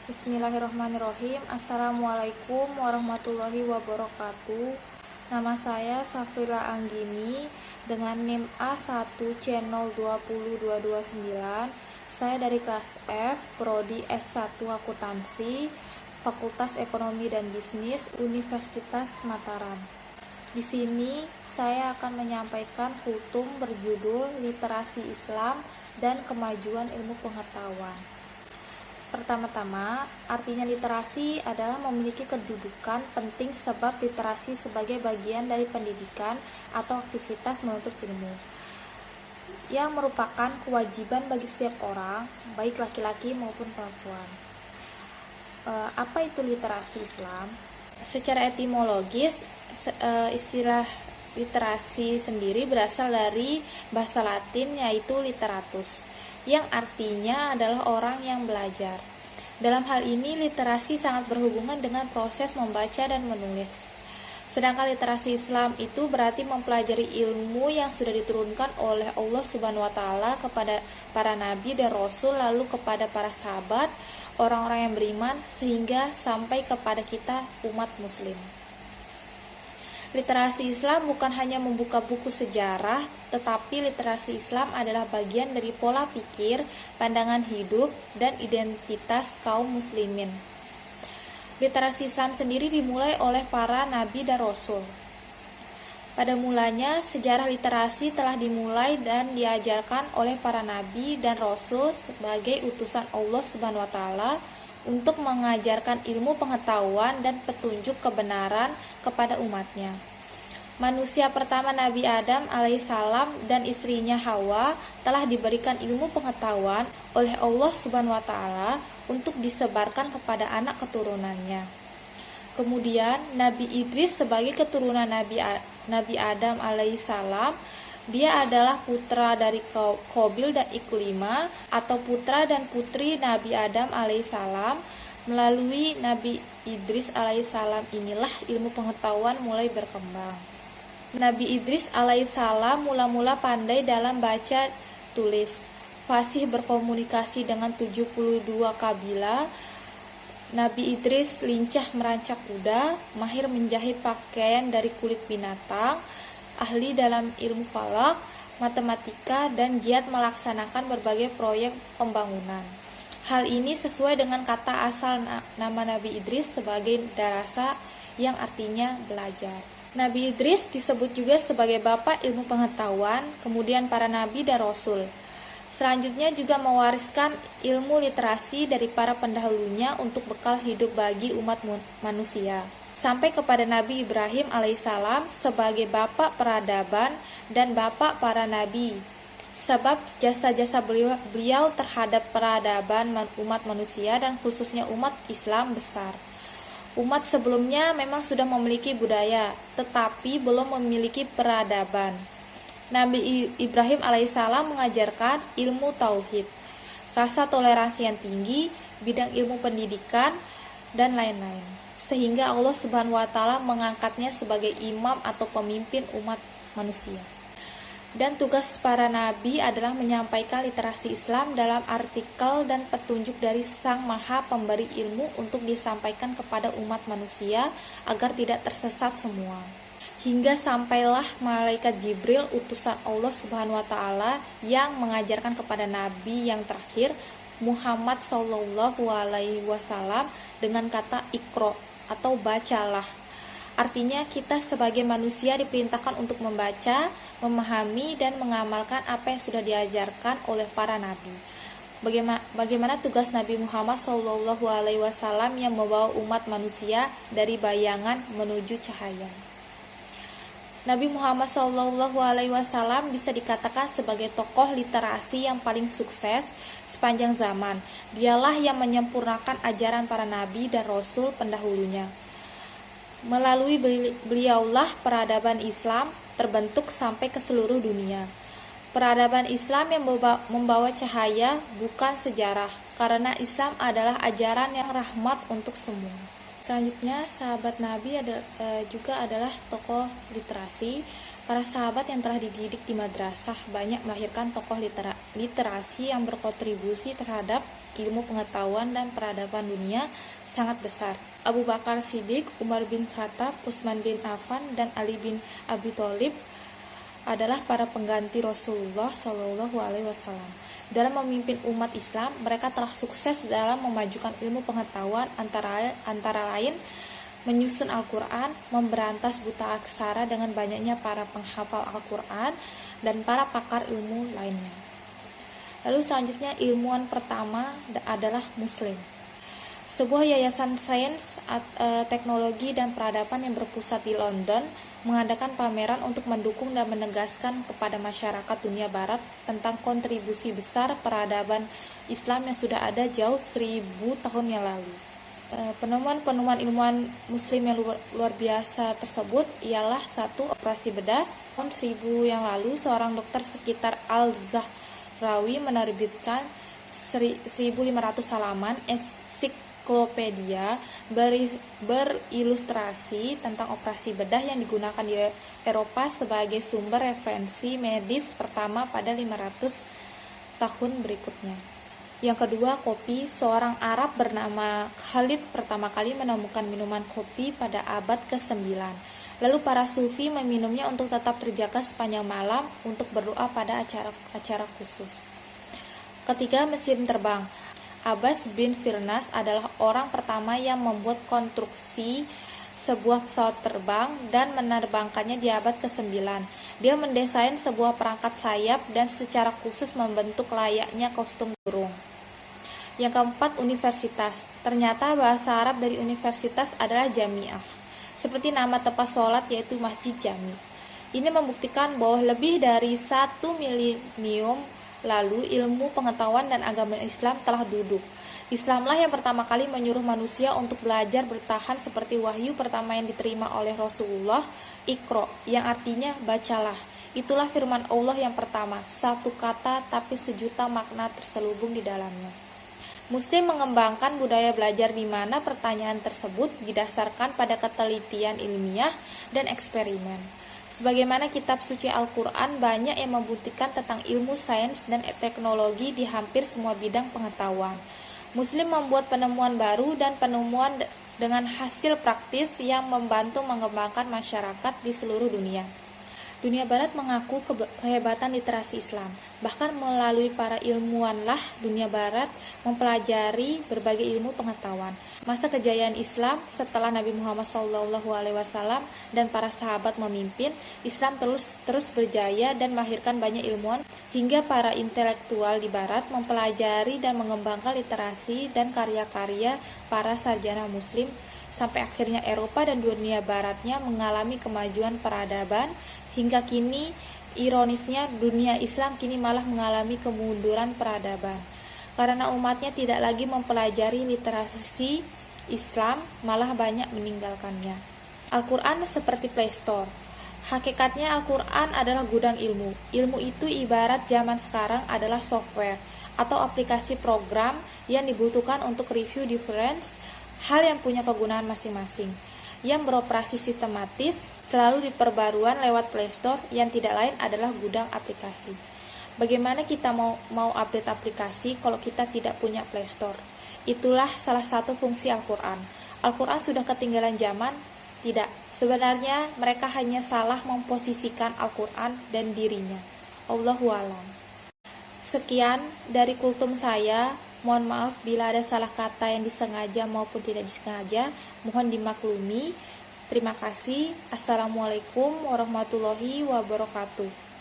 Bismillahirrahmanirrahim. Assalamualaikum warahmatullahi wabarakatuh. Nama saya Safira Anggini dengan NIM A1C020229. Saya dari kelas F, Prodi S1 Akuntansi, Fakultas Ekonomi dan Bisnis, Universitas Mataram. Di sini saya akan menyampaikan hutum berjudul Literasi Islam dan Kemajuan Ilmu Pengetahuan. Pertama-tama, artinya literasi adalah memiliki kedudukan penting sebab literasi sebagai bagian dari pendidikan atau aktivitas menuntut ilmu yang merupakan kewajiban bagi setiap orang, baik laki-laki maupun perempuan. Apa itu literasi Islam? Secara etimologis, istilah literasi sendiri berasal dari bahasa Latin yaitu literatus, yang artinya adalah orang yang belajar. Dalam hal ini, literasi sangat berhubungan dengan proses membaca dan menulis. Sedangkan literasi Islam itu berarti mempelajari ilmu yang sudah diturunkan oleh Allah Subhanahu wa taala kepada para nabi dan rasul, lalu kepada para sahabat, orang-orang yang beriman, sehingga sampai kepada kita umat muslim. Literasi Islam bukan hanya membuka buku sejarah, tetapi literasi Islam adalah bagian dari pola pikir, pandangan hidup, dan identitas kaum muslimin. Literasi Islam sendiri dimulai oleh para nabi dan rasul. Pada mulanya, sejarah literasi telah dimulai dan diajarkan oleh para nabi dan rasul sebagai utusan Allah Subhanahu wa taala untuk mengajarkan ilmu pengetahuan dan petunjuk kebenaran kepada umatnya. Manusia pertama Nabi Adam alaihissalam dan istrinya Hawa telah diberikan ilmu pengetahuan oleh Allah Subhanahu wa taala untuk disebarkan kepada anak keturunannya. Kemudian Nabi Idris sebagai keturunan Nabi Adam alaihissalam, dia adalah putra dari Qabil dan Iklimah atau putra dan putri Nabi Adam alaihissalam. Melalui Nabi Idris alaihissalam inilah ilmu pengetahuan mulai berkembang. Nabi Idris alaihissalam mula-mula pandai dalam baca tulis, fasih berkomunikasi dengan 72 kabilah. Nabi Idris lincah merancak kuda, mahir menjahit pakaian dari kulit binatang, ahli dalam ilmu falak, matematika, dan giat melaksanakan berbagai proyek pembangunan. Hal ini sesuai dengan kata asal nama Nabi Idris sebagai darasa, yang artinya belajar. Nabi Idris disebut juga sebagai bapak ilmu pengetahuan, kemudian para nabi dan rasul. Selanjutnya juga mewariskan ilmu literasi dari para pendahulunya untuk bekal hidup bagi umat manusia. Sampai kepada Nabi Ibrahim alaihissalam sebagai bapak peradaban dan bapak para nabi. Sebab jasa-jasa beliau terhadap peradaban umat manusia dan khususnya umat Islam besar. Umat sebelumnya memang sudah memiliki budaya, tetapi belum memiliki peradaban. Nabi Ibrahim alaihissalam mengajarkan ilmu tauhid, rasa toleransi yang tinggi, bidang ilmu pendidikan, dan lain-lain. Sehingga Allah Subhanahu wa taala mengangkatnya sebagai imam atau pemimpin umat manusia. Dan tugas para nabi adalah menyampaikan literasi Islam dalam artikel dan petunjuk dari Sang Maha Pemberi ilmu untuk disampaikan kepada umat manusia agar tidak tersesat semua. Hingga sampailah malaikat Jibril utusan Allah Subhanahu wa taala yang mengajarkan kepada nabi yang terakhir Muhammad sallallahu alaihi wasallam dengan kata Iqra atau bacalah. Artinya kita sebagai manusia diperintahkan untuk membaca, memahami, dan mengamalkan apa yang sudah diajarkan oleh para nabi. Bagaimana tugas Nabi Muhammad SAW yang membawa umat manusia dari bayangan menuju cahaya. Nabi Muhammad SAW bisa dikatakan sebagai tokoh literasi yang paling sukses sepanjang zaman. Dialah yang menyempurnakan ajaran para nabi dan rasul pendahulunya. Melalui beliaulah peradaban Islam terbentuk sampai ke seluruh dunia. Peradaban Islam yang membawa cahaya, bukan sejarah, karena Islam adalah ajaran yang rahmat untuk semua. Selanjutnya, sahabat Nabi juga adalah tokoh literasi. Para sahabat yang telah dididik di madrasah banyak melahirkan tokoh literasi yang berkontribusi terhadap ilmu pengetahuan dan peradaban dunia sangat besar. Abu Bakar Siddiq, Umar bin Khattab, Utsman bin Affan, dan Ali bin Abi Thalib adalah para pengganti Rasulullah Shallallahu Alaihi Wasallam. Dalam memimpin umat Islam, mereka telah sukses dalam memajukan ilmu pengetahuan antara lain menyusun Al-Quran, memberantas buta aksara dengan banyaknya para penghafal Al-Quran, dan para pakar ilmu lainnya. Lalu selanjutnya ilmuwan pertama adalah Muslim. Sebuah yayasan sains, teknologi, dan peradaban yang berpusat di London mengadakan pameran untuk mendukung dan menegaskan kepada masyarakat dunia barat tentang kontribusi besar peradaban Islam yang sudah ada jauh 1000 tahun yang lalu. Penemuan-penemuan ilmuwan muslim yang luar biasa tersebut ialah satu, operasi bedah. Tahun 1000 yang lalu, seorang dokter sekitar Al-Zahrawi menerbitkan 1500 halaman ensiklopedia berilustrasi tentang operasi bedah yang digunakan di Eropa sebagai sumber referensi medis pertama pada 500 tahun berikutnya. Yang kedua, kopi. Seorang Arab bernama Khalid pertama kali menemukan minuman kopi pada abad ke-9. Lalu para sufi meminumnya untuk tetap terjaga sepanjang malam untuk berdoa pada acara khusus. Ketiga, mesin terbang. Abbas bin Firnas adalah orang pertama yang membuat konstruksi sebuah pesawat terbang dan menerbangkannya di abad ke-9. Dia mendesain sebuah perangkat sayap dan secara khusus membentuk layaknya kostum burung. Yang keempat, universitas. Ternyata bahasa Arab dari universitas adalah jamiah, seperti nama tempat sholat yaitu Masjid Jami. Ini membuktikan bahwa lebih dari 1 milenium lalu ilmu pengetahuan dan agama Islam telah duduk. Islamlah yang pertama kali menyuruh manusia untuk belajar bertahan seperti wahyu pertama yang diterima oleh Rasulullah, Iqra, yang artinya bacalah. Itulah firman Allah yang pertama, satu kata tapi sejuta makna terselubung di dalamnya. Muslim mengembangkan budaya belajar di mana pertanyaan tersebut didasarkan pada ketelitian ilmiah dan eksperimen. Sebagaimana kitab suci Al-Quran banyak yang membuktikan tentang ilmu sains dan teknologi di hampir semua bidang pengetahuan. Muslim membuat penemuan baru dan penemuan dengan hasil praktis yang membantu mengembangkan masyarakat di seluruh dunia. Dunia barat mengaku kehebatan literasi Islam. Bahkan melalui para ilmuwanlah dunia barat mempelajari berbagai ilmu pengetahuan. Masa kejayaan Islam setelah Nabi Muhammad SAW dan para sahabat memimpin, Islam terus berjaya dan melahirkan banyak ilmuwan hingga para intelektual di barat mempelajari dan mengembangkan literasi dan karya-karya para sarjana muslim sampai akhirnya Eropa dan dunia baratnya mengalami kemajuan peradaban. Hingga kini, ironisnya dunia Islam kini malah mengalami kemunduran peradaban. Karena umatnya tidak lagi mempelajari literasi Islam, malah banyak meninggalkannya. Al-Quran seperti Play Store. Hakikatnya Al-Quran adalah gudang ilmu. Ilmu itu ibarat zaman sekarang adalah software atau aplikasi program yang dibutuhkan untuk review difference hal yang punya kegunaan masing-masing, yang beroperasi sistematis, selalu diperbaruan lewat Play Store yang tidak lain adalah gudang aplikasi. Bagaimana kita mau update aplikasi kalau kita tidak punya Play Store? Itulah salah satu fungsi Al-Quran. Al-Quran sudah ketinggalan zaman? Tidak. Sebenarnya mereka hanya salah memposisikan Al-Quran dan dirinya. Allahu a'lam. Sekian dari kultum saya. Mohon maaf bila ada salah kata yang disengaja maupun tidak disengaja. Mohon dimaklumi. Terima kasih. Assalamualaikum warahmatullahi wabarakatuh.